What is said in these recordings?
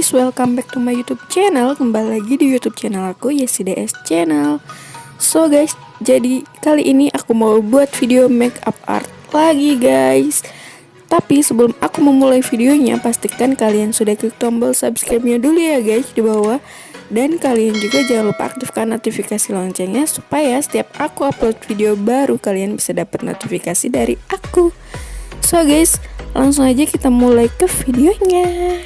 guys, welcome back to my YouTube channel. Kembali lagi di YouTube channel aku, YesDS Channel. So guys, jadi kali ini aku mau buat video makeup art lagi guys. Tapi sebelum aku memulai videonya, pastikan kalian sudah klik tombol subscribe-nya dulu ya guys di bawah. Dan kalian juga jangan lupa aktifkan notifikasi loncengnya supaya setiap aku upload video baru kalian bisa dapat notifikasi dari aku. So guys, langsung aja kita mulai ke videonya.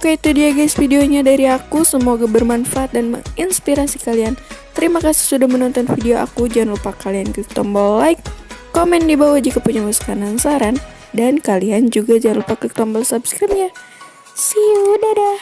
Oke, itu dia guys videonya dari aku. Semoga bermanfaat dan menginspirasi kalian. Terima kasih sudah menonton video aku. Jangan lupa kalian klik tombol like, komen di bawah jika punya masukan dan saran, dan kalian juga jangan lupa klik tombol subscribe-nya. See you, dadah.